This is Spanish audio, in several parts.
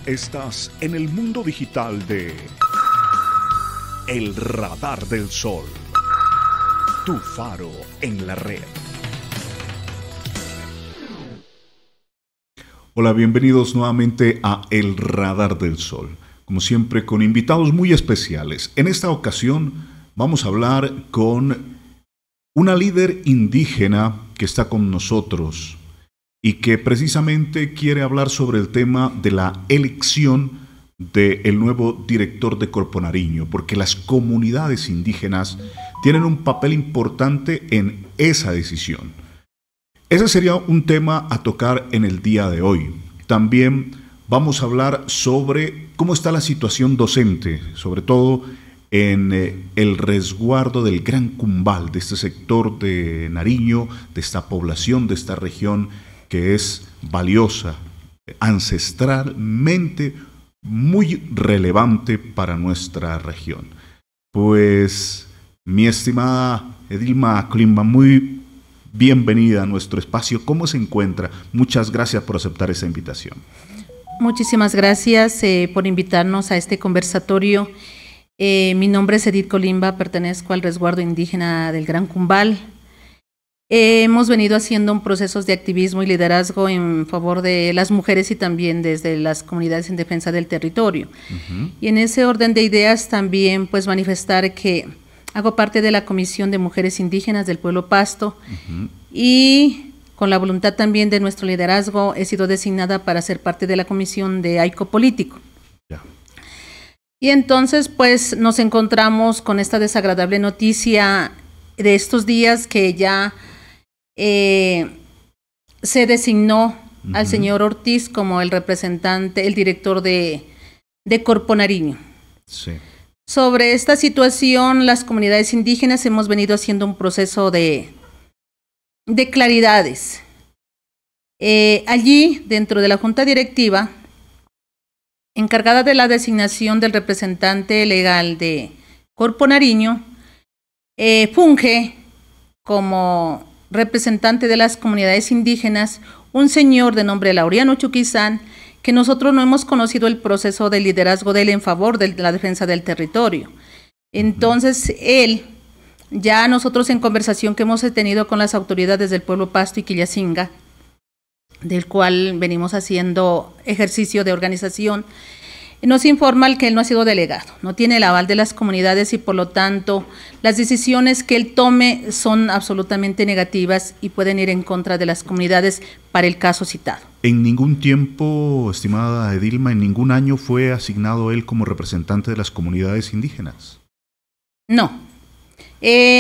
Estás en el mundo digital de El Radar del Sol, tu faro en la red. Hola, bienvenidos nuevamente a El Radar del Sol. Como siempre, con invitados muy especiales. En esta ocasión vamos a hablar con una líder indígena que está con nosotros y que precisamente quiere hablar sobre el tema de la elección del nuevo director de Corpo Nariño, porque las comunidades indígenas tienen un papel importante en esa decisión. Ese sería un tema a tocar en el día de hoy. También vamos a hablar sobre cómo está la situación docente, sobre todo en el resguardo del Gran Cumbal, de este sector de Nariño, de esta población, de esta región que es valiosa, ancestralmente muy relevante para nuestra región. Pues, mi estimada Edilma Colimba, muy bienvenida a nuestro espacio. ¿Cómo se encuentra? Muchas gracias por aceptar esa invitación. Muchísimas gracias por invitarnos a este conversatorio. Mi nombre es Edith Colimba, pertenezco al resguardo indígena del Gran Cumbal. Hemos venido haciendo procesos de activismo y liderazgo en favor de las mujeres y también desde las comunidades en defensa del territorio. Y en ese orden de ideas también pues manifestar que hago parte de la Comisión de Mujeres Indígenas del Pueblo Pasto y con la voluntad también de nuestro liderazgo he sido designada para ser parte de la Comisión de AICO Político. Y entonces pues nos encontramos con esta desagradable noticia de estos días que ya se designó al señor Ortiz como el representante, el director de Corpo Nariño. Sí. Sobre esta situación, las comunidades indígenas hemos venido haciendo un proceso de claridades. Allí, dentro de la Junta Directiva, encargada de la designación del representante legal de Corpo Nariño, funge como representante de las comunidades indígenas un señor de nombre Laureano Chuquizán, que nosotros no hemos conocido el proceso de liderazgo de él en favor de la defensa del territorio. Entonces, él, ya nosotros en conversación que hemos tenido con las autoridades del pueblo Pasto y Quillacinga, del cual venimos haciendo ejercicio de organización, nos informa que él no ha sido delegado, no tiene el aval de las comunidades y por lo tanto las decisiones que él tome son absolutamente negativas y pueden ir en contra de las comunidades para el caso citado. ¿En ningún tiempo, estimada Edilma, en ningún año fue asignado él como representante de las comunidades indígenas? No.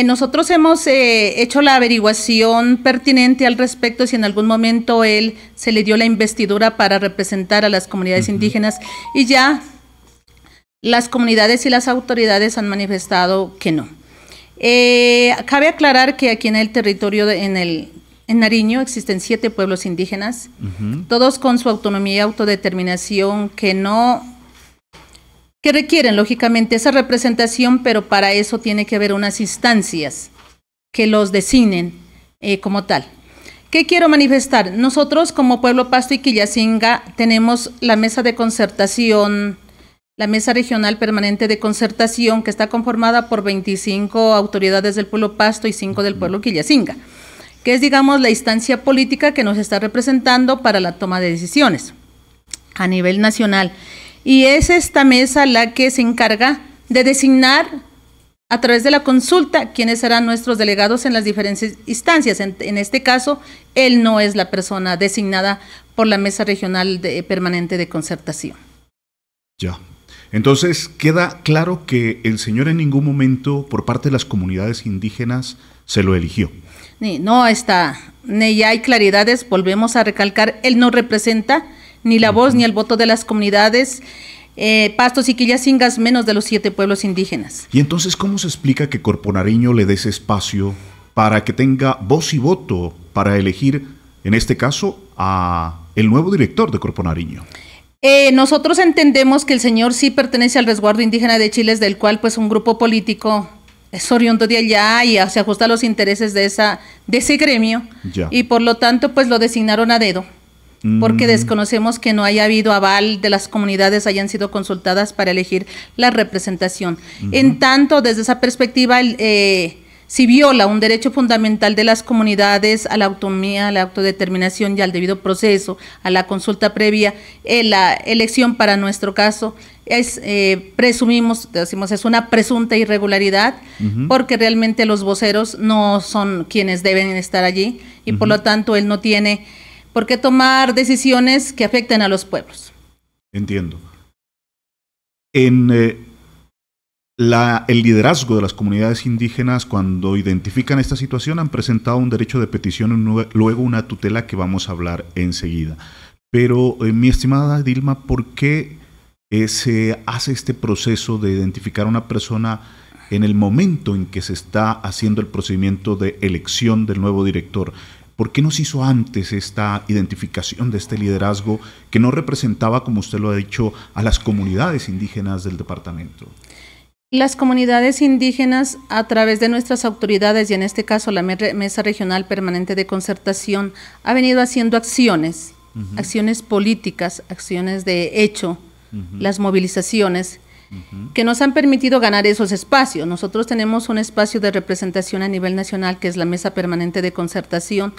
Nosotros hemos hecho la averiguación pertinente al respecto si en algún momento él se le dio la investidura para representar a las comunidades indígenas y ya las comunidades y las autoridades han manifestado que no. Cabe aclarar que aquí en el territorio, en Nariño existen 7 pueblos indígenas, todos con su autonomía y autodeterminación que requieren lógicamente esa representación, pero para eso tiene que haber unas instancias que los designen como tal. ¿Qué quiero manifestar? Nosotros como Pueblo Pasto y Quillacinga tenemos la mesa de concertación, la mesa regional permanente de concertación que está conformada por 25 autoridades del Pueblo Pasto y 5 del pueblo Quillacinga, que es digamos la instancia política que nos está representando para la toma de decisiones a nivel nacional. Y es esta mesa la que se encarga de designar a través de la consulta quiénes serán nuestros delegados en las diferentes instancias. En este caso, él no es la persona designada por la mesa regional permanente de concertación. Ya. Entonces, queda claro que el señor en ningún momento, por parte de las comunidades indígenas, se lo eligió. No está, ni hay claridades, volvemos a recalcar, él no representa ni la voz ni el voto de las comunidades Pastos y Quillacingas, menos de los 7 pueblos indígenas. Y entonces, ¿cómo se explica que Corpo Nariño le dé ese espacio para que tenga voz y voto para elegir, en este caso, a el nuevo director de Corpo Nariño? Nosotros entendemos que el señor sí pertenece al resguardo indígena de Chiles, del cual pues un grupo político es oriundo de allá y se ajusta a los intereses de ese gremio. Ya. Y por lo tanto pues lo designaron a dedo porque desconocemos que no haya habido aval de las comunidades, hayan sido consultadas para elegir la representación. En tanto, desde esa perspectiva, si viola un derecho fundamental de las comunidades a la autonomía, a la autodeterminación y al debido proceso, a la consulta previa, la elección para nuestro caso es, presumimos, decimos, es una presunta irregularidad, porque realmente los voceros no son quienes deben estar allí y por lo tanto él no tiene por qué tomar decisiones que afecten a los pueblos. Entiendo. En el liderazgo de las comunidades indígenas, cuando identifican esta situación, han presentado un derecho de petición y luego una tutela que vamos a hablar enseguida. Pero, mi estimada Dilma, ¿por qué se hace este proceso de identificar a una persona en el momento en que se está haciendo el procedimiento de elección del nuevo director? ¿Por qué no se hizo antes esta identificación de este liderazgo que no representaba, como usted lo ha dicho, a las comunidades indígenas del departamento? Las comunidades indígenas, a través de nuestras autoridades, y en este caso la Mesa Regional Permanente de Concertación, ha venido haciendo acciones, acciones políticas, acciones de hecho, las movilizaciones, que nos han permitido ganar esos espacios. Nosotros tenemos un espacio de representación a nivel nacional, que es la Mesa Permanente de Concertación,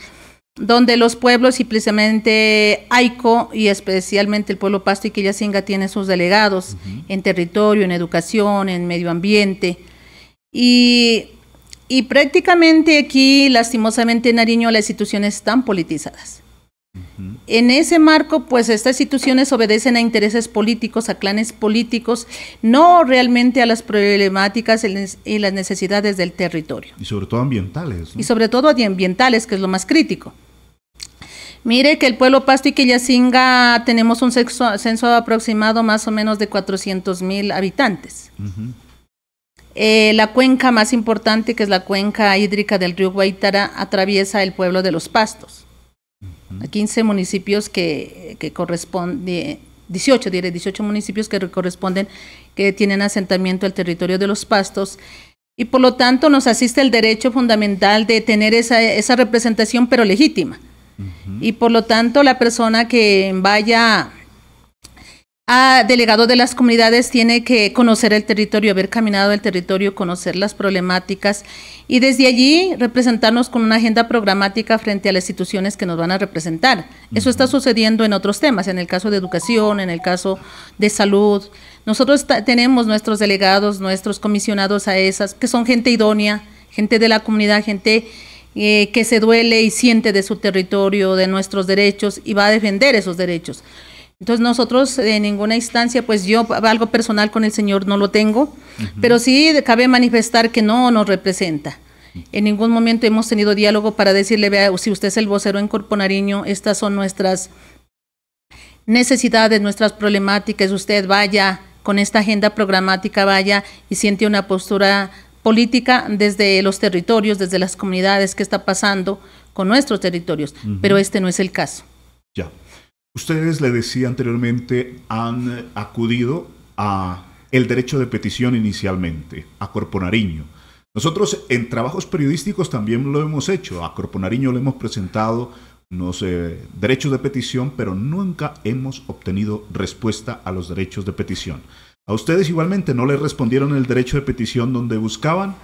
donde los pueblos, y precisamente AICO y especialmente el pueblo Pasto y Quillacinga, tiene sus delegados en territorio, en educación, en medio ambiente, y prácticamente aquí, lastimosamente en Nariño, las instituciones están politizadas. En ese marco, pues estas instituciones obedecen a intereses políticos, a clanes políticos, no realmente a las problemáticas y las necesidades del territorio. Y sobre todo ambientales, ¿no? Y sobre todo ambientales, que es lo más crítico. Mire que el pueblo Pasto y Quillacinga tenemos un censo aproximado más o menos de 400,000 habitantes. La cuenca más importante, que es la cuenca hídrica del río Guaitara, atraviesa el pueblo de Los Pastos. A 15 municipios que corresponden, 18 municipios que corresponden, que tienen asentamiento al territorio de Los Pastos, y por lo tanto nos asiste el derecho fundamental de tener esa representación, pero legítima. Y por lo tanto la persona que vaya a delegado de las comunidades tiene que conocer el territorio, haber caminado el territorio, conocer las problemáticas y desde allí representarnos con una agenda programática frente a las instituciones que nos van a representar. Eso está sucediendo en otros temas, en el caso de educación, en el caso de salud. Nosotros tenemos nuestros delegados, nuestros comisionados a esas, que son gente idónea, gente de la comunidad, gente que se duele y siente de su territorio, de nuestros derechos y va a defender esos derechos. Entonces nosotros en ninguna instancia, pues yo algo personal con el señor no lo tengo, pero sí cabe manifestar que no nos representa. En ningún momento hemos tenido diálogo para decirle, vea, si usted es el vocero en Corpo Nariño, estas son nuestras necesidades, nuestras problemáticas, usted vaya con esta agenda programática, vaya y siente una postura política desde los territorios, desde las comunidades, qué está pasando con nuestros territorios, pero este no es el caso. Ya. Ustedes, le decía anteriormente, han acudido a el derecho de petición inicialmente, a Corpo Nariño. Nosotros en trabajos periodísticos también lo hemos hecho. A Corpo Nariño le hemos presentado unos derechos de petición, pero nunca hemos obtenido respuesta a los derechos de petición. A ustedes igualmente no les respondieron el derecho de petición, donde buscaban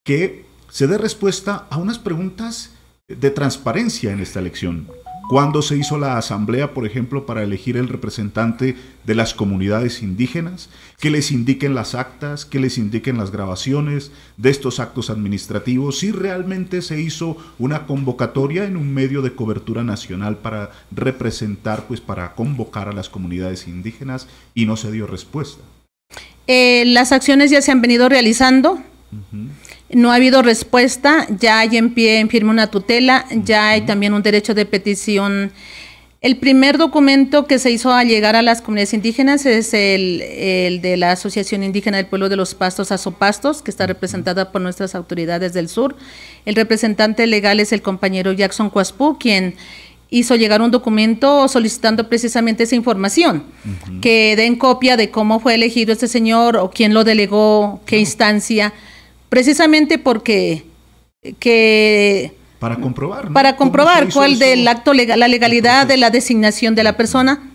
que se dé respuesta a unas preguntas de transparencia en esta elección. ¿Cuándo se hizo la asamblea, por ejemplo, para elegir el representante de las comunidades indígenas? Que les indiquen las actas, que les indiquen las grabaciones de estos actos administrativos. Si realmente se hizo una convocatoria en un medio de cobertura nacional para representar, pues para convocar a las comunidades indígenas, y no se dio respuesta. Las acciones ya se han venido realizando. No ha habido respuesta, ya hay en pie en firme una tutela, ya hay también un derecho de petición. El primer documento que se hizo al llegar a las comunidades indígenas es el de la Asociación Indígena del Pueblo de los Pastos, Azopastos, que está representada por nuestras autoridades del sur. El representante legal es el compañero Jackson Cuaspú, quien hizo llegar un documento solicitando precisamente esa información, que den copia de cómo fue elegido este señor o quién lo delegó, qué instancia. Precisamente porque que Para comprobar, ¿no? Para comprobar cuál eso? del acto legal, la legalidad de la designación de la persona.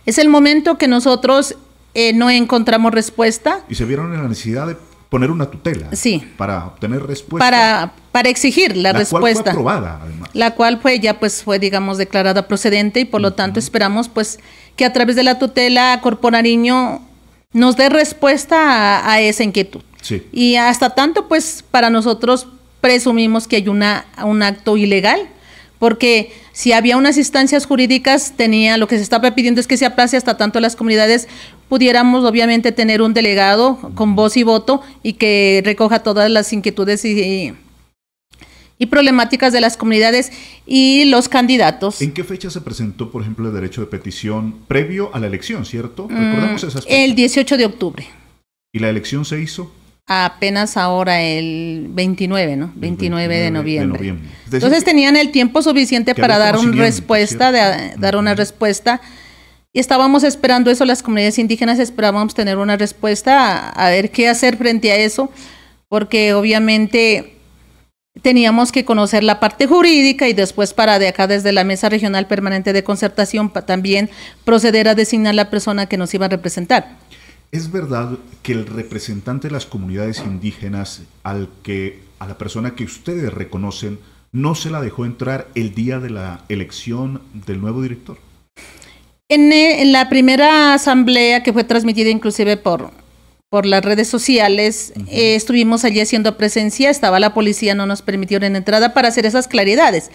Es el momento que nosotros no encontramos respuesta. Y se vieron en la necesidad de poner una tutela. Sí. Para obtener respuesta. Para exigir la respuesta. La cual fue aprobada, además. La cual fue, digamos, declarada procedente y por lo tanto esperamos, pues, que a través de la tutela Corpo Nariño nos dé respuesta a esa inquietud. Sí. Y hasta tanto, pues, para nosotros presumimos que hay un acto ilegal, porque si había unas instancias jurídicas, lo que se estaba pidiendo es que se aplace hasta tanto las comunidades pudiéramos obviamente tener un delegado con voz y voto y que recoja todas las inquietudes y problemáticas de las comunidades y los candidatos. ¿En qué fecha se presentó, por ejemplo, el derecho de petición previo a la elección, cierto? Recordemos esas fechas. El 18 de octubre. ¿Y la elección se hizo? Apenas ahora el 29, ¿no? 29 de noviembre. Es decir, entonces tenían el tiempo suficiente para dar una respuesta, dar una respuesta. Y estábamos esperando eso, las comunidades indígenas esperábamos tener una respuesta, a ver qué hacer frente a eso, porque obviamente teníamos que conocer la parte jurídica y después de acá desde la Mesa Regional Permanente de Concertación también proceder a designar la persona que nos iba a representar. ¿Es verdad que el representante de las comunidades indígenas a la persona que ustedes reconocen no se la dejó entrar el día de la elección del nuevo director? En la primera asamblea que fue transmitida inclusive por las redes sociales, estuvimos allí haciendo presencia, estaba la policía, no nos permitieron entrada para hacer esas claridades,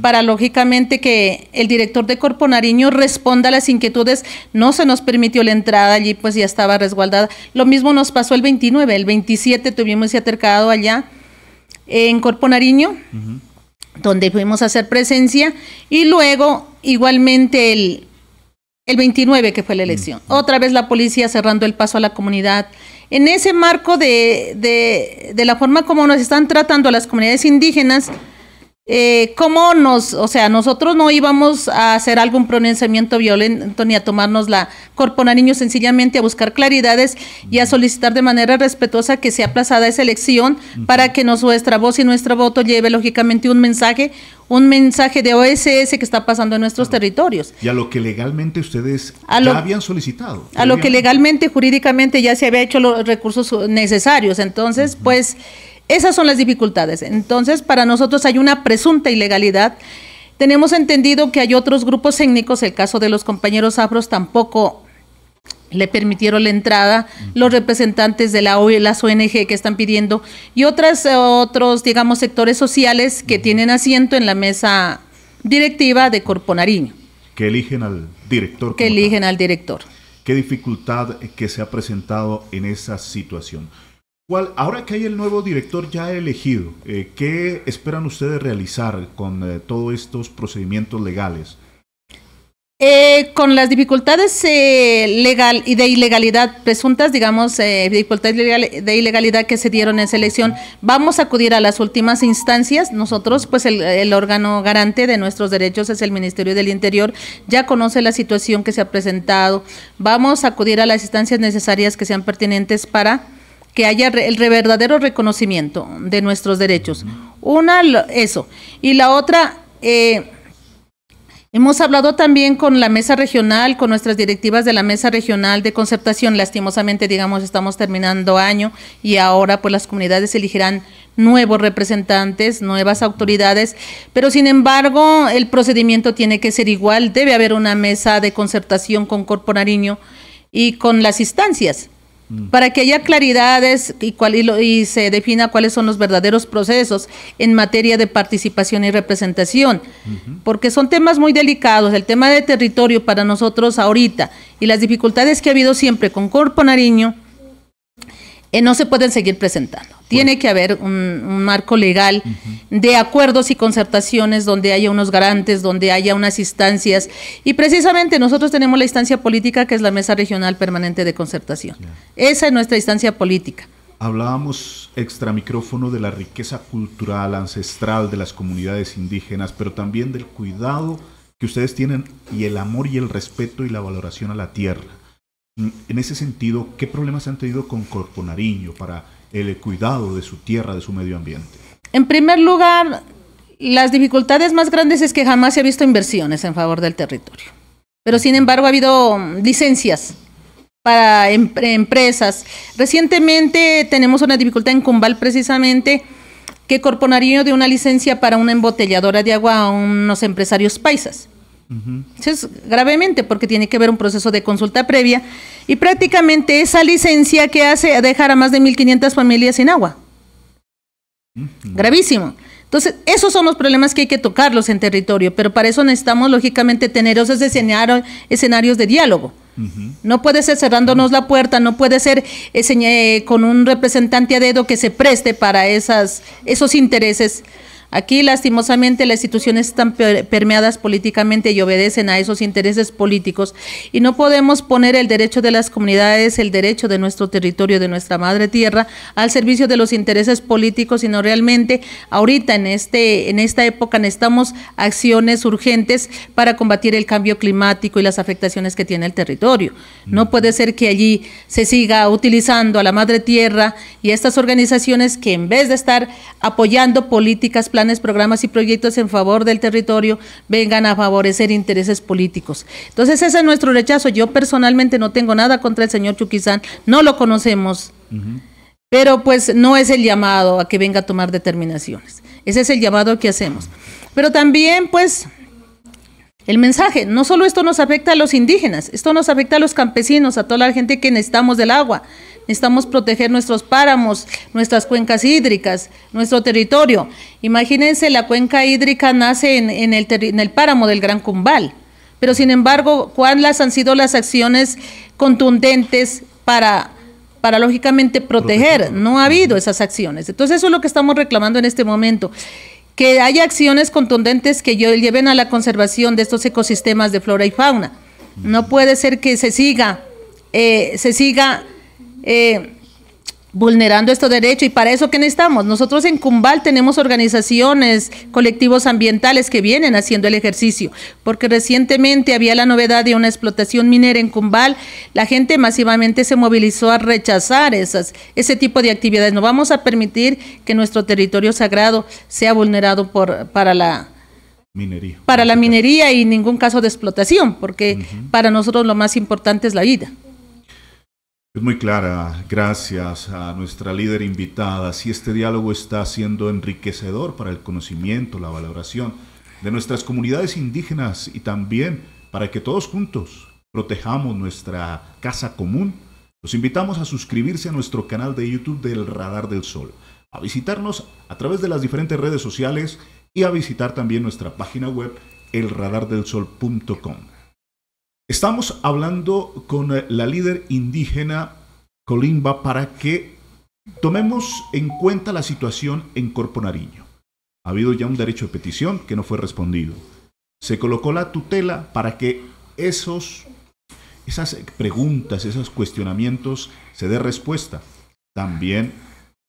para lógicamente que el director de Corpo Nariño responda a las inquietudes, no se nos permitió la entrada, allí pues ya estaba resguardada. Lo mismo nos pasó el 29, el 27 tuvimos ese altercado allá en Corpo Nariño, donde fuimos a hacer presencia, y luego igualmente el 29 que fue la elección. Otra vez la policía cerrando el paso a la comunidad. En ese marco de la forma como nos están tratando a las comunidades indígenas, nosotros no íbamos a hacer algún pronunciamiento violento ni a tomarnos la Corpo Nariño, sencillamente a buscar claridades y a solicitar de manera respetuosa que sea aplazada esa elección para que nuestra voz y nuestro voto lleve lógicamente un mensaje de OSS que está pasando en nuestros territorios. Y a lo que legalmente ustedes ya habían solicitado. A lo que legalmente, jurídicamente ya se había hecho los recursos necesarios. Entonces, pues, esas son las dificultades. Entonces, para nosotros hay una presunta ilegalidad. Tenemos entendido que hay otros grupos étnicos, el caso de los compañeros afros tampoco le permitieron la entrada, los representantes de las ONG que están pidiendo y otros, digamos, sectores sociales que tienen asiento en la mesa directiva de Corpo Nariño. Que eligen al director. ¿Qué dificultad que se ha presentado en esa situación? Ahora que hay el nuevo director ya elegido, ¿qué esperan ustedes realizar con todos estos procedimientos legales? Con las dificultades legal y de ilegalidad presuntas, digamos, dificultades de ilegalidad que se dieron en esa elección, vamos a acudir a las últimas instancias. Nosotros, pues el órgano garante de nuestros derechos es el Ministerio del Interior, ya conoce la situación que se ha presentado. Vamos a acudir a las instancias necesarias que sean pertinentes para que haya el verdadero reconocimiento de nuestros derechos. Eso. Y la otra, hemos hablado también con la mesa regional, con nuestras directivas de la mesa regional de concertación. Lastimosamente, digamos, estamos terminando año y ahora pues las comunidades elegirán nuevos representantes, nuevas autoridades, pero sin embargo el procedimiento tiene que ser igual. Debe haber una mesa de concertación con Corpo Nariño y con las instancias, para que haya claridades y se defina cuáles son los verdaderos procesos en materia de participación y representación, porque son temas muy delicados. El tema de territorio para nosotros ahorita y las dificultades que ha habido siempre con Corpo Nariño no se pueden seguir presentando. Tiene que haber un marco legal de acuerdos y concertaciones donde haya unos garantes, donde haya unas instancias. Y precisamente nosotros tenemos la instancia política que es la Mesa Regional Permanente de Concertación. Esa es nuestra instancia política. Hablábamos extra micrófono de la riqueza cultural, ancestral de las comunidades indígenas, pero también del cuidado que ustedes tienen y el amor y el respeto y la valoración a la tierra. En ese sentido, ¿qué problemas han tenido con Corpo Nariño para el cuidado de su tierra, de su medio ambiente? En primer lugar, las dificultades más grandes es que jamás se ha visto inversiones en favor del territorio. Pero sin embargo ha habido licencias para empresas. Recientemente tenemos una dificultad en Cumbal precisamente, que Corpo Nariño dio una licencia para una embotelladora de agua a unos empresarios paisas. Entonces, gravemente, porque tiene que haber un proceso de consulta previa, y prácticamente esa licencia que hace dejar a más de 1.500 familias sin agua. Gravísimo. Entonces, esos son los problemas que hay que tocarlos en territorio, pero para eso necesitamos, lógicamente, tener esos escenarios de diálogo. No puede ser cerrándonos la puerta, no puede ser con un representante a dedo que se preste para esos intereses. Aquí, lastimosamente, las instituciones están permeadas políticamente y obedecen a esos intereses políticos, y no podemos poner el derecho de las comunidades, el derecho de nuestro territorio, de nuestra madre tierra, al servicio de los intereses políticos, sino realmente ahorita en esta época necesitamos acciones urgentes para combatir el cambio climático y las afectaciones que tiene el territorio. No puede ser que allí se siga utilizando a la madre tierra y a estas organizaciones que, en vez de estar apoyando políticas, planes, programas y proyectos en favor del territorio, vengan a favorecer intereses políticos. Entonces ese es nuestro rechazo. Yo personalmente no tengo nada contra el señor Chuquizán, no lo conocemos, pero pues no es el llamado a que venga a tomar determinaciones. Ese es el llamado que hacemos. Pero también pues el mensaje, no solo esto nos afecta a los indígenas, esto nos afecta a los campesinos, a toda la gente que necesitamos del agua. Necesitamos proteger nuestros páramos, nuestras cuencas hídricas, nuestro territorio. Imagínense, la cuenca hídrica nace en el páramo del Gran Cumbal, pero sin embargo, ¿cuáles han sido las acciones contundentes para lógicamente proteger? No ha habido esas acciones. Entonces eso es lo que estamos reclamando en este momento, que haya acciones contundentes que lleven a la conservación de estos ecosistemas de flora y fauna. No puede ser que se siga vulnerando estos derechos, y para eso ¿qué necesitamos? Nosotros en Cumbal tenemos organizaciones, colectivos ambientales que vienen haciendo el ejercicio, porque recientemente había la novedad de una explotación minera en Cumbal. La gente masivamente se movilizó a rechazar ese tipo de actividades. No vamos a permitir que nuestro territorio sagrado sea vulnerado para la minería y en ningún caso de explotación, porque para nosotros lo más importante es la vida. Es muy clara, gracias a nuestra líder invitada. Si este diálogo está siendo enriquecedor para el conocimiento, la valoración de nuestras comunidades indígenas, y también para que todos juntos protejamos nuestra casa común, los invitamos a suscribirse a nuestro canal de YouTube del Radar del Sol, a visitarnos a través de las diferentes redes sociales y a visitar también nuestra página web elradardelsol.com. Estamos hablando con la líder indígena Colimba para que tomemos en cuenta la situación en Corpo Nariño. Ha habido ya un derecho de petición que no fue respondido. Se colocó la tutela para que esas preguntas, esos cuestionamientos se dé respuesta. También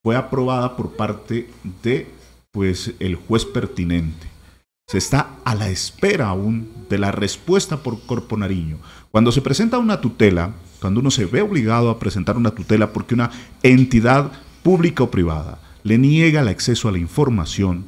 fue aprobada por parte de el juez pertinente. Se está a la espera aún de la respuesta por Corpo Nariño. Cuando se presenta una tutela, cuando uno se ve obligado a presentar una tutela porque una entidad pública o privada le niega el acceso a la información,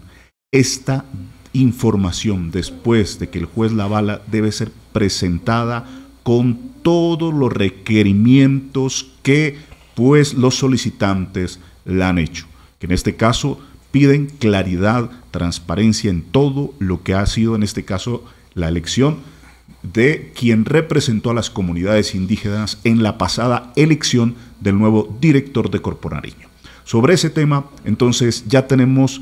esta información, después de que el juez la avala, debe ser presentada con todos los requerimientos que los solicitantes la han hecho, que en este caso piden claridad, transparencia en todo lo que ha sido, en este caso, la elección de quien representó a las comunidades indígenas en la pasada elección del nuevo director de Corpo Nariño. Sobre ese tema, entonces, ya tenemos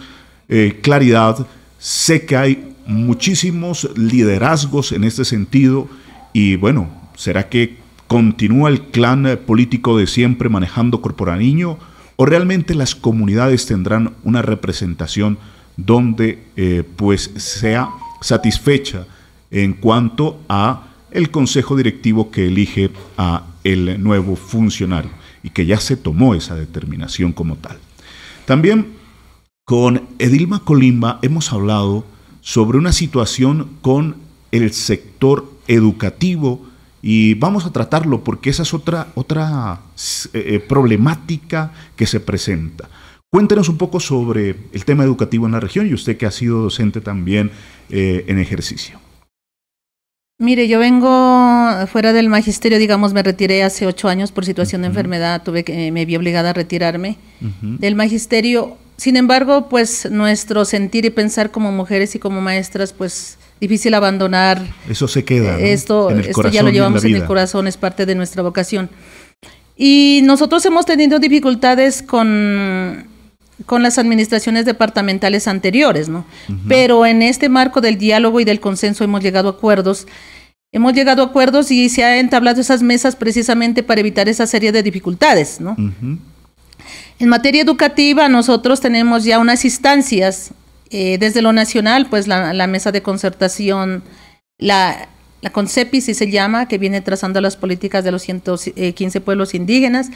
claridad. Sé que hay muchísimos liderazgos en este sentido y, bueno, ¿será que continúa el clan político de siempre manejando Corpo Nariño? ¿O realmente las comunidades tendrán una representación donde sea satisfecha en cuanto a el consejo directivo que elige a el nuevo funcionario y que ya se tomó esa determinación como tal? También con Edilma Colimba hemos hablado sobre una situación con el sector educativo y vamos a tratarlo porque esa es otra problemática que se presenta. Cuéntenos un poco sobre el tema educativo en la región y usted que ha sido docente también en ejercicio. Mire, yo vengo fuera del magisterio, digamos, me retiré hace 8 años por situación de enfermedad, me vi obligada a retirarme del magisterio. Sin embargo, pues nuestro sentir y pensar como mujeres y como maestras, pues difícil abandonar. Eso se queda, ¿no? Esto ya lo llevamos en el corazón, es parte de nuestra vocación. Y nosotros hemos tenido dificultades con las administraciones departamentales anteriores, ¿no? Pero en este marco del diálogo y del consenso hemos llegado a acuerdos. Y se han entablado esas mesas precisamente para evitar esa serie de dificultades, ¿no? En materia educativa, nosotros tenemos ya unas instancias, desde lo nacional, pues la mesa de concertación, la CONCEPI, si se llama, que viene trazando las políticas de los 115 pueblos indígenas,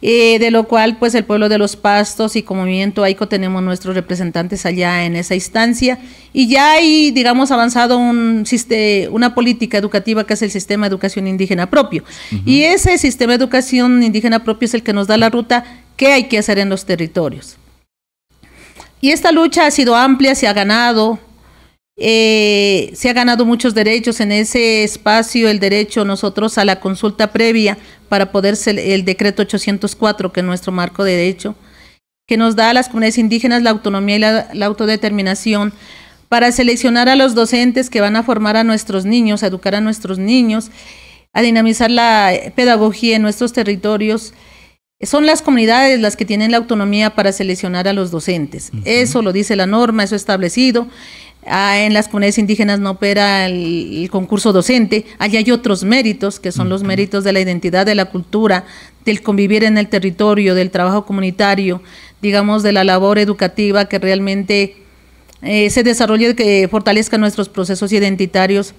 de lo cual pues el pueblo de los Pastos y como movimiento AICO tenemos nuestros representantes allá en esa instancia, y ya hay, digamos, avanzado una política educativa que es el sistema de educación indígena propio, y ese sistema de educación indígena propio es el que nos da la ruta que hay que hacer en los territorios. Y esta lucha ha sido amplia, se ha ganado muchos derechos en ese espacio, el derecho nosotros a la consulta previa para poder ser el decreto 804, que es nuestro marco de derecho, que nos da a las comunidades indígenas la autonomía y la autodeterminación para seleccionar a los docentes que van a formar a nuestros niños, a educar a nuestros niños, a dinamizar la pedagogía en nuestros territorios. Son las comunidades las que tienen la autonomía para seleccionar a los docentes. Eso lo dice la norma, eso establecido. En las comunidades indígenas no opera el concurso docente. Allá hay otros méritos, que son los méritos de la identidad, de la cultura, del convivir en el territorio, del trabajo comunitario, digamos, de la labor educativa que realmente se desarrolle, que fortalezca nuestros procesos identitarios.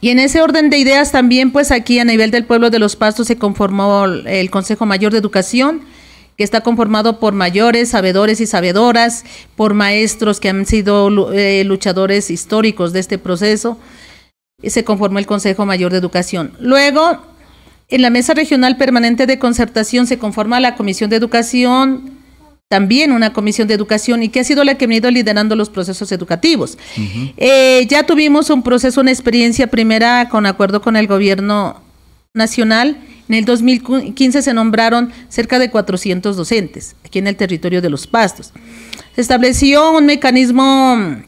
Y en ese orden de ideas también, pues aquí a nivel del pueblo de los Pastos se conformó el Consejo Mayor de Educación, que está conformado por mayores, sabedores y sabedoras, por maestros que han sido luchadores históricos de este proceso, y se conformó el Consejo Mayor de Educación. Luego, en la Mesa Regional Permanente de Concertación se conforma la Comisión de Educación, también una comisión de educación, y que ha sido la que ha venido liderando los procesos educativos. Ya tuvimos un proceso, una experiencia primera con acuerdo con el gobierno nacional. En el 2015 se nombraron cerca de 400 docentes aquí en el territorio de los Pastos. Se estableció un mecanismo,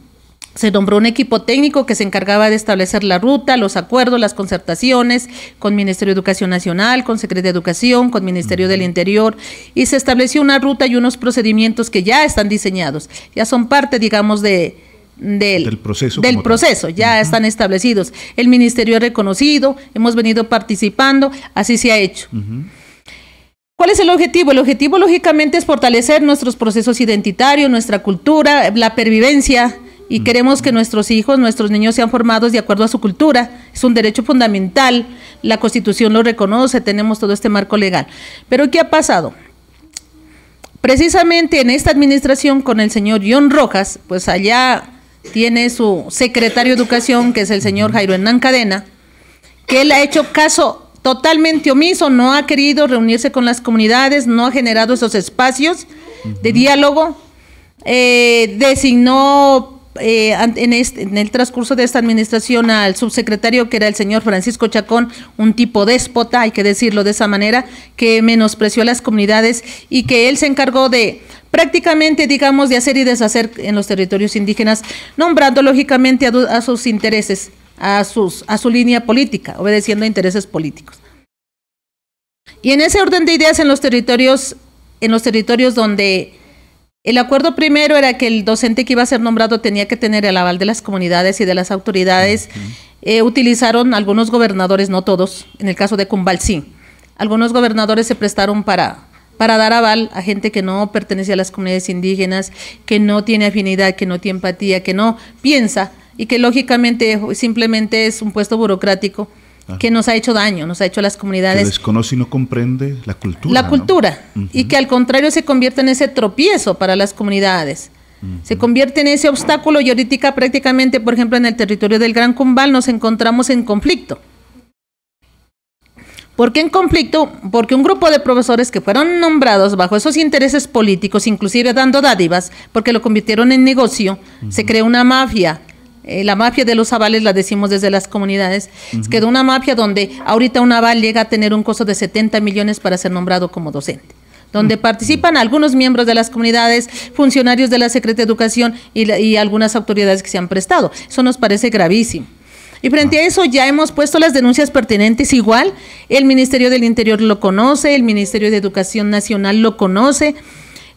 se nombró un equipo técnico que se encargaba de establecer la ruta, los acuerdos, las concertaciones con Ministerio de Educación Nacional, con Secretaría de Educación, con Ministerio del Interior, y se estableció una ruta y unos procedimientos que ya están diseñados, ya son parte, digamos, del proceso, ya están establecidos. El ministerio es reconocido, hemos venido participando, así se ha hecho. ¿Cuál es el objetivo? El objetivo, lógicamente, es fortalecer nuestros procesos identitarios, nuestra cultura, la pervivencia, y queremos que nuestros hijos, nuestros niños sean formados de acuerdo a su cultura. Es un derecho fundamental, la Constitución lo reconoce, tenemos todo este marco legal. Pero ¿qué ha pasado? Precisamente en esta administración con el señor John Rojas, pues allá tiene su secretario de Educación, que es el señor Jairo Hernán Cadena, que él ha hecho caso totalmente omiso, no ha querido reunirse con las comunidades, no ha generado esos espacios de diálogo, designó en el transcurso de esta administración al subsecretario, que era el señor Francisco Chacón, un tipo déspota, hay que decirlo de esa manera, que menospreció a las comunidades y que él se encargó de prácticamente, digamos, de hacer y deshacer en los territorios indígenas, nombrando lógicamente a sus intereses, a su línea política, obedeciendo a intereses políticos. Y en ese orden de ideas en los territorios donde el acuerdo primero era que el docente que iba a ser nombrado tenía que tener el aval de las comunidades y de las autoridades, utilizaron algunos gobernadores, no todos, en el caso de Cumbal sí, algunos gobernadores se prestaron para dar aval a gente que no pertenecía a las comunidades indígenas, que no tiene afinidad, que no tiene empatía, que no piensa, y que lógicamente simplemente es un puesto burocrático que nos ha hecho daño, nos ha hecho a las comunidades. Que desconoce y no comprende la cultura. La cultura, ¿no? Y que al contrario se convierte en ese tropiezo para las comunidades. Se convierte en ese obstáculo, y ahorita prácticamente, por ejemplo, en el territorio del Gran Cumbal nos encontramos en conflicto. ¿Por qué en conflicto? Porque un grupo de profesores que fueron nombrados bajo esos intereses políticos, inclusive dando dádivas, porque lo convirtieron en negocio, se creó una mafia. La mafia de los avales la decimos desde las comunidades. Quedó una mafia donde ahorita un aval llega a tener un costo de 70 millones para ser nombrado como docente, donde participan algunos miembros de las comunidades, funcionarios de la Secretaría de Educación y algunas autoridades que se han prestado. Eso nos parece gravísimo. Y frente a eso ya hemos puesto las denuncias pertinentes. Igual el Ministerio del Interior lo conoce, el Ministerio de Educación Nacional lo conoce.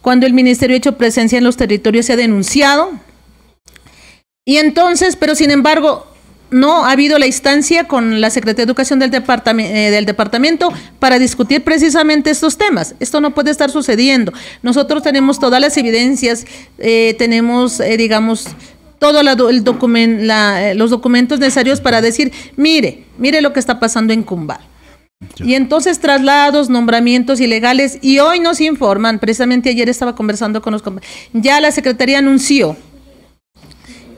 Cuando el Ministerio ha hecho presencia en los territorios se ha denunciado. Y entonces, pero sin embargo, no ha habido la instancia con la Secretaría de Educación del departamento para discutir precisamente estos temas. Esto no puede estar sucediendo. Nosotros tenemos todas las evidencias, tenemos, digamos, todos los documentos necesarios para decir, mire lo que está pasando en Cumbal. Y entonces traslados, nombramientos ilegales, y hoy nos informan, precisamente ayer estaba conversando con los compañeros, ya la Secretaría anunció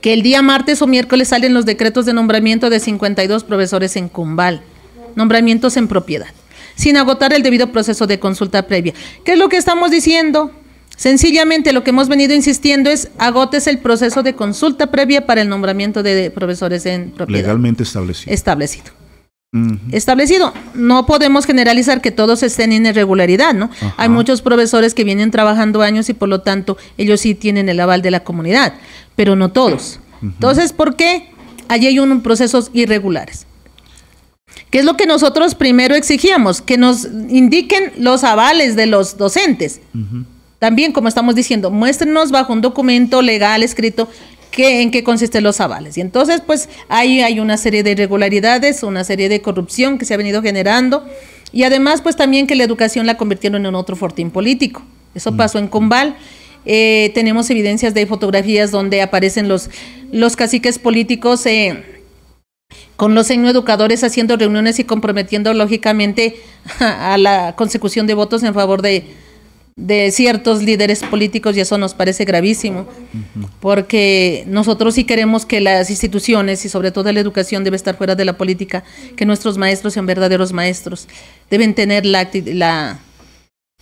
que el día martes o miércoles salen los decretos de nombramiento de 52 profesores en Cumbal, nombramientos en propiedad, sin agotar el debido proceso de consulta previa. ¿Qué es lo que estamos diciendo? Sencillamente lo que hemos venido insistiendo es agotes el proceso de consulta previa para el nombramiento de profesores en propiedad. Legalmente establecido. Establecido. No podemos generalizar que todos estén en irregularidad, ¿no? Ajá. Hay muchos profesores que vienen trabajando años y por lo tanto ellos sí tienen el aval de la comunidad, pero no todos. Entonces, ¿por qué? Allí hay unos procesos irregulares. ¿Qué es lo que nosotros primero exigíamos? Que nos indiquen los avales de los docentes. También, como estamos diciendo, muéstrenos bajo un documento legal escrito en qué consisten los avales. Y entonces, pues, hay una serie de irregularidades, una serie de corrupción que se ha venido generando, y además, pues, también que la educación la convirtieron en otro fortín político. Eso pasó en Cumbal. Tenemos evidencias de fotografías donde aparecen los caciques políticos con los educadores haciendo reuniones y comprometiendo, lógicamente, a la consecución de votos en favor de ciertos líderes políticos, y eso nos parece gravísimo, porque nosotros sí queremos que las instituciones y sobre todo la educación debe estar fuera de la política, que nuestros maestros sean verdaderos maestros, deben tener la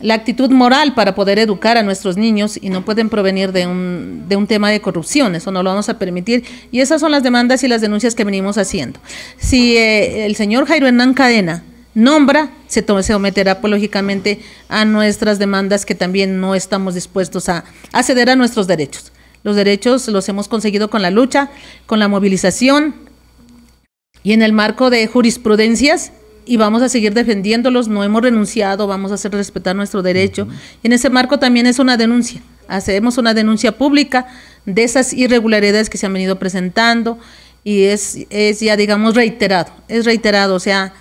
actitud moral para poder educar a nuestros niños y no pueden provenir de un tema de corrupción. Eso no lo vamos a permitir, y esas son las demandas y las denuncias que venimos haciendo. Si el señor Jairo Hernán Cadena nombra, se someterá pues, lógicamente a nuestras demandas, que también no estamos dispuestos a ceder a nuestros derechos. Los derechos los hemos conseguido con la lucha, con la movilización y en el marco de jurisprudencias, y vamos a seguir defendiéndolos, no hemos renunciado, vamos a hacer respetar nuestro derecho. Y en ese marco también es una denuncia, hacemos una denuncia pública de esas irregularidades que se han venido presentando, y es ya, digamos, reiterado, o sea,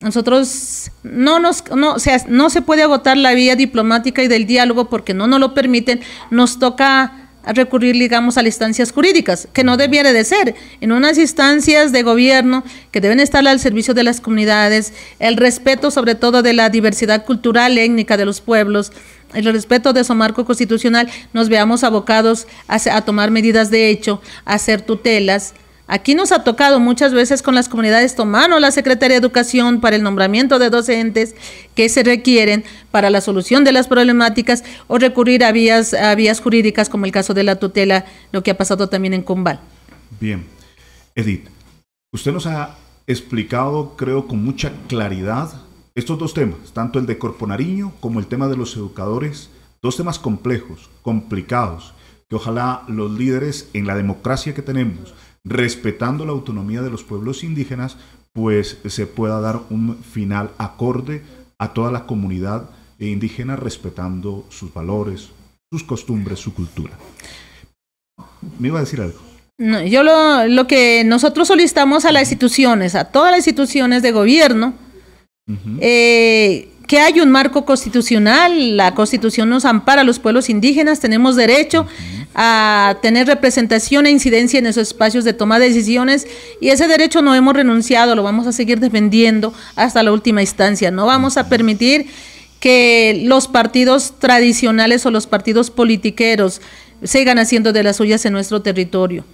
nosotros no se puede agotar la vía diplomática y del diálogo porque no nos lo permiten. Nos toca recurrir, digamos, a las instancias jurídicas, que no debiera de ser, en unas instancias de gobierno que deben estar al servicio de las comunidades, el respeto sobre todo de la diversidad cultural, étnica de los pueblos, el respeto de su marco constitucional. Nos veamos abocados a tomar medidas de hecho, a hacer tutelas. Aquí nos ha tocado muchas veces con las comunidades tomarnos la Secretaría de Educación para el nombramiento de docentes que se requieren para la solución de las problemáticas, o recurrir a vías jurídicas como el caso de la tutela, lo que ha pasado también en Cumbal. Bien. Edith, usted nos ha explicado, creo, con mucha claridad estos dos temas, tanto el de Corpo Nariño como el tema de los educadores, dos temas complejos, complicados, que ojalá los líderes en la democracia que tenemos, respetando la autonomía de los pueblos indígenas, pues se pueda dar un final acorde a toda la comunidad indígena, respetando sus valores, sus costumbres, su cultura. ¿Me iba a decir algo? No, yo lo que nosotros solicitamos a las instituciones, a todas las instituciones de gobierno, que hay un marco constitucional. La Constitución nos ampara a los pueblos indígenas, tenemos derecho a tener representación e incidencia en esos espacios de toma de decisiones, y ese derecho no hemos renunciado, lo vamos a seguir defendiendo hasta la última instancia. No vamos a permitir que los partidos tradicionales o los partidos politiqueros sigan haciendo de las suyas en nuestro territorio.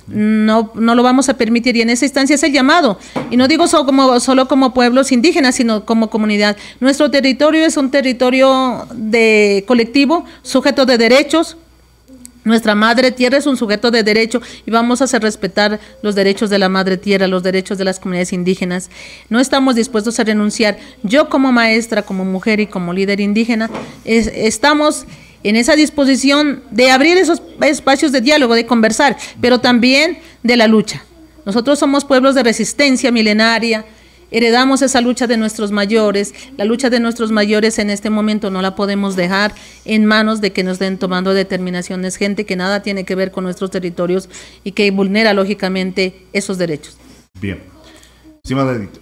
No lo vamos a permitir, y en esa instancia es el llamado, y no digo solo como pueblos indígenas, sino como comunidad. Nuestro territorio es un territorio de colectivo, sujeto de derechos. Nuestra madre tierra es un sujeto de derecho y vamos a hacer respetar los derechos de la madre tierra, los derechos de las comunidades indígenas. No estamos dispuestos a renunciar. Yo como maestra, como mujer y como líder indígena, estamos en esa disposición de abrir esos espacios de diálogo, de conversar, pero también de la lucha. Nosotros somos pueblos de resistencia milenaria, heredamos esa lucha de nuestros mayores. La lucha de nuestros mayores en este momento no la podemos dejar en manos de que nos den tomando determinaciones, gente que nada tiene que ver con nuestros territorios y que vulnera lógicamente esos derechos. Bien, estimada Edith,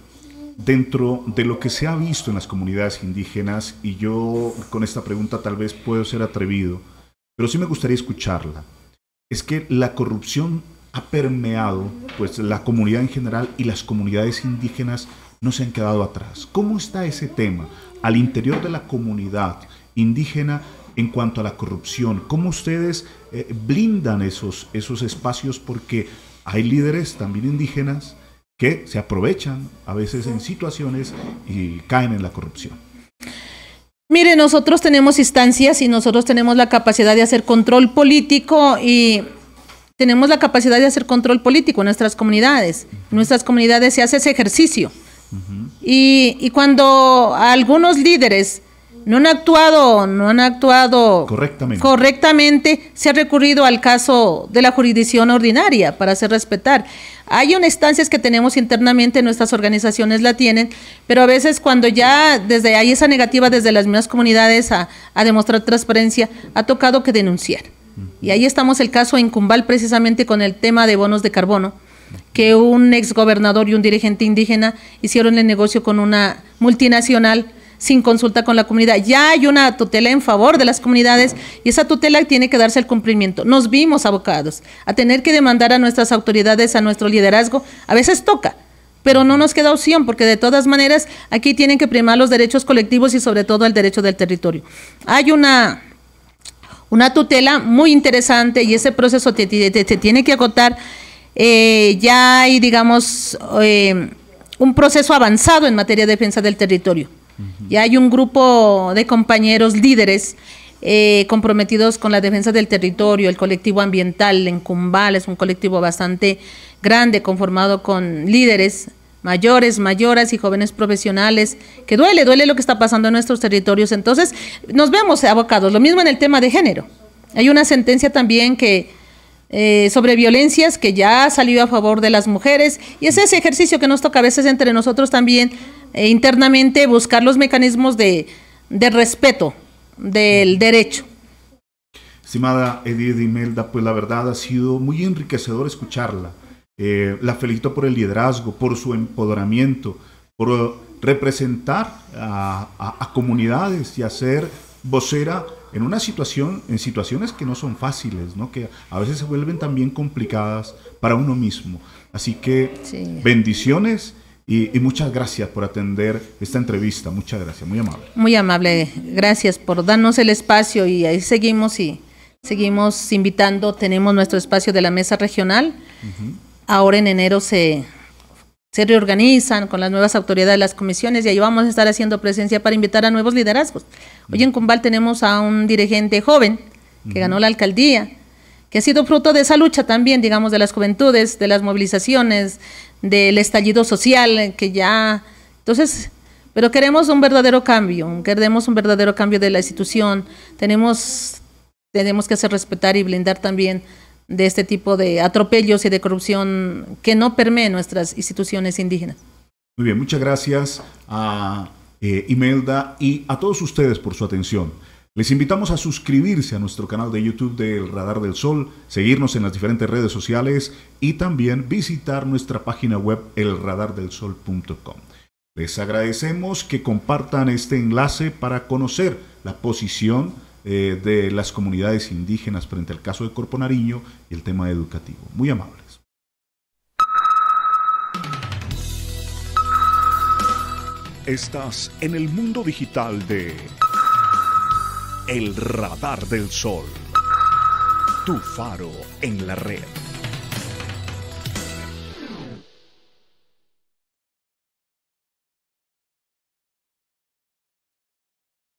dentro de lo que se ha visto en las comunidades indígenas, y yo con esta pregunta tal vez puedo ser atrevido, pero sí me gustaría escucharla, es que la corrupción ha permeado pues la comunidad en general, y las comunidades indígenas no se han quedado atrás. ¿Cómo está ese tema al interior de la comunidad indígena en cuanto a la corrupción? ¿Cómo ustedes blindan esos espacios? Porque hay líderes también indígenas que se aprovechan a veces en situaciones y caen en la corrupción. Mire, nosotros tenemos instancias y nosotros tenemos la capacidad de hacer control político, y tenemos la capacidad de hacer control político en nuestras comunidades. En nuestras comunidades se hace ese ejercicio. Y cuando algunos líderes no han actuado correctamente, se ha recurrido al caso de la jurisdicción ordinaria para hacer respetar. Hay instancias que tenemos internamente, nuestras organizaciones la tienen, pero a veces cuando ya desde hay esa negativa desde las mismas comunidades a demostrar transparencia, ha tocado que denunciar. Y ahí estamos el caso en Cumbal, precisamente con el tema de bonos de carbono, que un exgobernador y un dirigente indígena hicieron el negocio con una multinacional sin consulta con la comunidad. Ya hay una tutela en favor de las comunidades y esa tutela tiene que darse el cumplimiento. Nos vimos abocados a tener que demandar a nuestras autoridades, a nuestro liderazgo. A veces toca, pero no nos queda opción, porque de todas maneras aquí tienen que primar los derechos colectivos y sobre todo el derecho del territorio. Hay una tutela muy interesante y ese proceso se tiene que agotar. Ya hay, digamos, un proceso avanzado en materia de defensa del territorio. Ya hay un grupo de compañeros líderes comprometidos con la defensa del territorio. El colectivo ambiental en Cumbal es un colectivo bastante grande, conformado con líderes mayores, mayoras y jóvenes profesionales, que duele lo que está pasando en nuestros territorios. Entonces nos vemos abocados. Lo mismo en el tema de género. Hay una sentencia también que sobre violencias que ya salió a favor de las mujeres, y es ese ejercicio que nos toca a veces entre nosotros también internamente, buscar los mecanismos de respeto del derecho. Estimada Edith Imelda, pues la verdad ha sido muy enriquecedor escucharla. La felicito por el liderazgo, por su empoderamiento, por representar a comunidades y hacer vocera en situaciones que no son fáciles, ¿no? Que a veces se vuelven también complicadas para uno mismo. Así que sí. Bendiciones y muchas gracias por atender esta entrevista. Muchas gracias, muy amable. Muy amable, gracias por darnos el espacio, y ahí seguimos invitando. Tenemos nuestro espacio de la mesa regional. Ahora en enero se reorganizan con las nuevas autoridades de las comisiones, y ahí vamos a estar haciendo presencia para invitar a nuevos liderazgos. Hoy en Cumbal tenemos a un dirigente joven que ganó la alcaldía, que ha sido fruto de esa lucha también, digamos, de las juventudes, de las movilizaciones, del estallido social, que ya... Entonces, pero queremos un verdadero cambio de la institución. Tenemos que hacer respetar y blindar también de este tipo de atropellos y de corrupción que no permeen nuestras instituciones indígenas. Muy bien, muchas gracias a Imelda y a todos ustedes por su atención. Les invitamos a suscribirse a nuestro canal de YouTube del Radar del Sol, seguirnos en las diferentes redes sociales y también visitar nuestra página web elradardelsol.com. Les agradecemos que compartan este enlace para conocer la posición de las comunidades indígenas frente al caso de Corpo Nariño y el tema educativo. Muy amables. Estás en el mundo digital de El Radar del Sol, tu faro en la red.